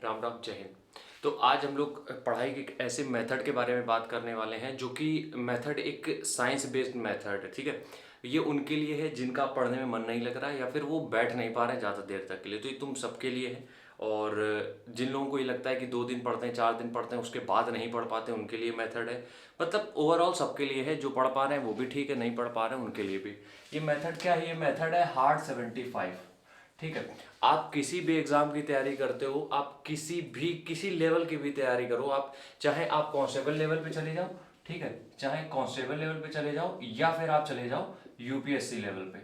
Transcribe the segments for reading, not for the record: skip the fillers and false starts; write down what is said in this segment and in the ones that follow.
राम राम, जय हिंद। तो आज हम लोग पढ़ाई के एक ऐसे मेथड के बारे में बात करने वाले हैं जो कि मेथड एक साइंस बेस्ड मेथड है। ठीक है, ये उनके लिए है जिनका पढ़ने में मन नहीं लग रहा है या फिर वो बैठ नहीं पा रहे हैं ज़्यादा देर तक के लिए, तो ये तुम सबके लिए है। और जिन लोगों को ये लगता है कि 2 दिन पढ़ते हैं, 4 दिन पढ़ते हैं, उसके बाद नहीं पढ़ पाते, उनके लिए मेथड है। मतलब ओवरऑल सबके लिए है। जो पढ़ पा रहे हैं वो भी ठीक है, नहीं पढ़ पा रहे हैं उनके लिए भी। ये मेथड क्या है? ये मेथड है हार्ड 75। ठीक है, आप किसी भी एग्जाम की तैयारी करते हो, आप किसी लेवल की भी तैयारी करो, आप चाहे आप कांस्टेबल लेवल पे चले जाओ, ठीक है, चाहे कांस्टेबल लेवल पे चले जाओ या फिर आप चले जाओ यूपीएससी लेवल पे।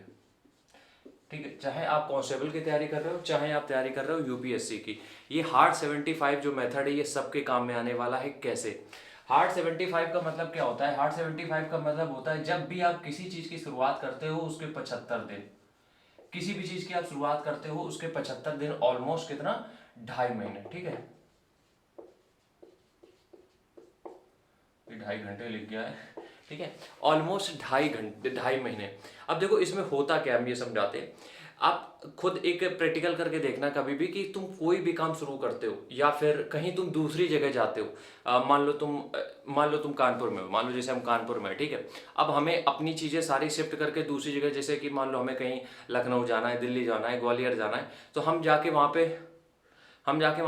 ठीक है, चाहे आप कांस्टेबल की तैयारी कर रहे हो, चाहे आप तैयारी कर रहे हो यूपीएससी की, ये हार्ड 75 जो मेथड है ये सबके काम में आने वाला है। कैसे? हार्ड 75 का मतलब क्या होता है? हार्ड 75 का मतलब होता है जब भी आप किसी चीज की शुरुआत करते हो उसके 75 दिन, किसी भी चीज की आप शुरुआत करते हो उसके 75 दिन, ऑलमोस्ट कितना? 2.5 महीने। ठीक है, 2.5 घंटे लिख गया है। ठीक है, ऑलमोस्ट 2.5 घंटे, 2.5 महीने। अब देखो इसमें होता क्या, हम ये समझाते हैं। आप खुद एक प्रैक्टिकल करके देखना कभी भी कि तुम कोई भी काम शुरू करते हो या फिर कहीं तुम दूसरी जगह जाते हो। मान लो तुम कानपुर में हो, मान लो जैसे हम कानपुर में है, ठीक है। अब हमें अपनी चीज़ें सारी शिफ्ट करके दूसरी जगह, जैसे कि मान लो हमें कहीं लखनऊ जाना है, दिल्ली जाना है, ग्वालियर जाना है, तो हम जाके वहाँ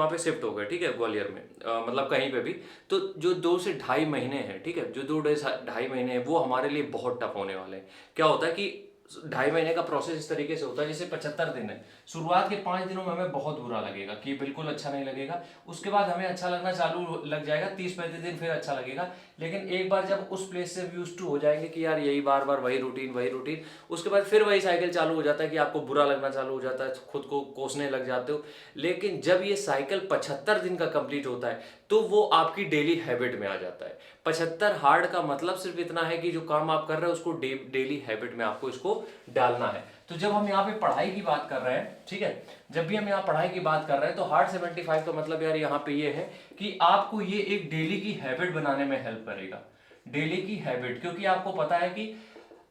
पे शिफ्ट हो गए। ठीक है, ग्वालियर में, मतलब कहीं पे भी। तो जो 2 से ढाई महीने हैं, ठीक है, जो 2 से ढाई महीने हैं वो हमारे लिए बहुत टफ होने वाले हैं। क्या होता है कि 2.5 महीने का प्रोसेस इस तरीके से होता है जैसे 75 दिन है। शुरुआत के 5 दिनों में हमें बहुत बुरा लगेगा कि बिल्कुल अच्छा नहीं लगेगा। उसके बाद हमें अच्छा लगना चालू लग जाएगा, 30-35 दिन फिर अच्छा लगेगा। लेकिन एक बार जब उस प्लेस से यूज टू हो जाएंगे कि यार यही बार बार वही रूटीन वही रूटीन, उसके बाद फिर वही साइकिल चालू हो जाता है कि आपको बुरा लगना चालू हो जाता है, खुद को कोसने लग जाते हो। लेकिन जब ये साइकिल 75 दिन का कंप्लीट होता है तो वो आपकी डेली हैबिट में आ जाता है। 75 हार्ड का मतलब सिर्फ इतना है कि जो काम आप कर रहे हो उसको डेली हैबिट में आपको इसको डालना है। तो जब हम यहाँ पे पढ़ाई की बात कर रहे हैं, ठीक है, जब भी हम यहाँ पढ़ाई की बात कर रहे हैं तो हार्ड 75 का मतलब यार यहाँ पे ये है कि आपको ये एक डेली की हैबिट बनाने में हेल्प करेगा। डेली की हैबिट, क्योंकि आपको पता है कि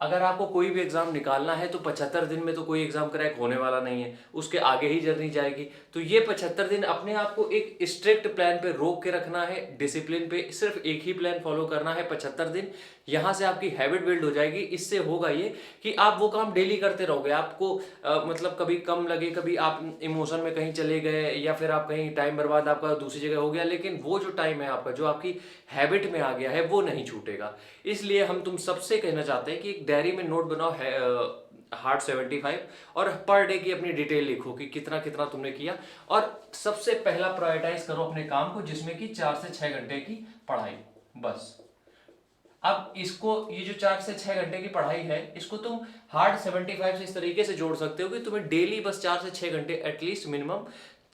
अगर आपको कोई भी एग्जाम निकालना है तो 75 दिन में तो कोई एग्जाम क्रैक होने वाला नहीं है, उसके आगे ही जर्नी जाएगी। तो ये 75 दिन अपने आप को एक स्ट्रिक्ट प्लान पे रोक के रखना है, डिसिप्लिन पे सिर्फ एक ही प्लान फॉलो करना है 75 दिन। यहाँ से आपकी हैबिट बिल्ड हो जाएगी। इससे होगा ये कि आप वो काम डेली करते रहोगे। आपको मतलब कभी कम लगे, कभी आप इमोशन में कहीं चले गए या फिर आप कहीं टाइम बर्बाद आपका दूसरी जगह हो गया, लेकिन वो जो टाइम है आपका जो आपकी हैबिट में आ गया है वो नहीं छूटेगा। इसलिए हम तुम सबसे कहना चाहते हैं कि एक डायरी में नोट बनाओ है हार्ड 75, और पर डे की अपनी डिटेल लिखो कि कितना कितना तुमने किया। और सबसे पहला प्रायोरिटाइज करो अपने काम को जिसमें कि 4 से 6 घंटे की पढ़ाई, बस। अब इसको, ये जो 4 से 6 घंटे की पढ़ाई है इसको तुम हार्ड 75 से इस तरीके से जोड़ सकते हो कि तुम्हें डेली बस 4 से 6 घंटे, एटलीस्ट मिनिमम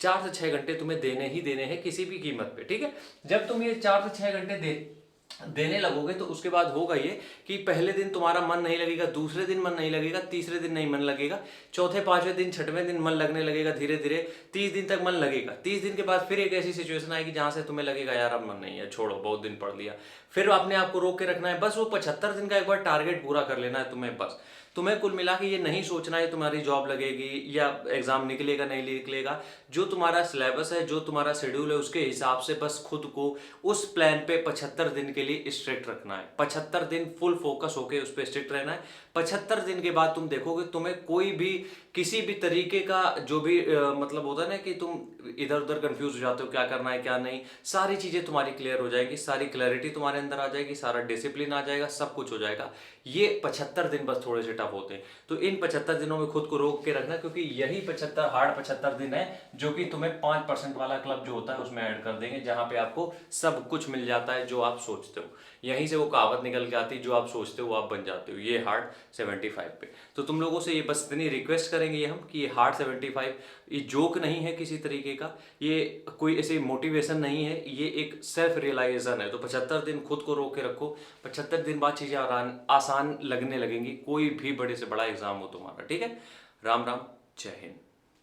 4 से 6 घंटे तुम्हें देने ही देने हैं किसी भी कीमत पे। ठीक है, जब तुम ये 4 से 6 घंटे देने लगोगे तो उसके बाद होगा ये कि पहले दिन तुम्हारा मन नहीं लगेगा, दूसरे दिन मन नहीं लगेगा, तीसरे दिन नहीं मन लगेगा, चौथे पांचवें दिन छठवें दिन मन लगने लगेगा धीरे धीरे, 30 दिन तक मन लगेगा। 30 दिन के बाद फिर एक ऐसी सिचुएशन आएगी जहां से तुम्हें लगेगा यार अब मन नहीं है, छोड़ो, बहुत दिन पढ़ लिया। फिर अपने आप को रोक के रखना है, बस वो 75 दिन का एक बार टारगेट पूरा कर लेना है तुम्हें। बस तुम्हें कुल मिला के ये नहीं सोचना है तुम्हारी जॉब लगेगी या एग्जाम निकलेगा नहीं निकलेगा। जो तुम्हारा सिलेबस है, जो तुम्हारा शेड्यूल है, उसके हिसाब से बस खुद को उस प्लान पे 75 दिन के लिए स्ट्रिक्ट रखना है। 75 दिन फुल फोकस होके उस पर स्ट्रिक्ट रहना है। 75 दिन के बाद तुम देखोगे तुम्हें कोई भी किसी भी तरीके का जो भी मतलब होता है ना कि तुम इधर उधर कंफ्यूज हो जाते हो क्या करना है क्या नहीं, सारी चीजें तुम्हारी क्लियर हो जाएगी, सारी क्लैरिटी तुम्हारे अंदर आ जाएगी, सारा डिसिप्लिन आ जाएगा, सब कुछ हो जाएगा। ये 75 दिन बस थोड़े से टफ होते हैं। तो इन 75 दिनों में खुद को रोक के रखना, क्योंकि यही 75 हार्ड 75 दिन है जो कि तुम्हें 5% वाला क्लब जो होता है उसमें ऐड कर देंगे, जहां पे आपको सब कुछ मिल जाता है जो आप सोचते हो। यहीं से वो कहावत निकल के आती है, जो आप सोचते हो वो आप बन जाते हो। ये हार्ड 75 पे। तो तुम लोगों से ये बस इतनी रिक्वेस्ट करेंगे हम कि ये हार्ड 75 ये जोक नहीं है किसी तरीके का, ये कोई ऐसी मोटिवेशन नहीं है, ये एक सेल्फ रियलाइजेशन है। तो 75 दिन खुद को रोक के रखो। 75 दिन बाद चीजें आसान लगने लगेंगी, कोई भी बड़े से बड़ा एग्जाम हो तुम्हारा। ठीक है, राम राम, जय हिंद।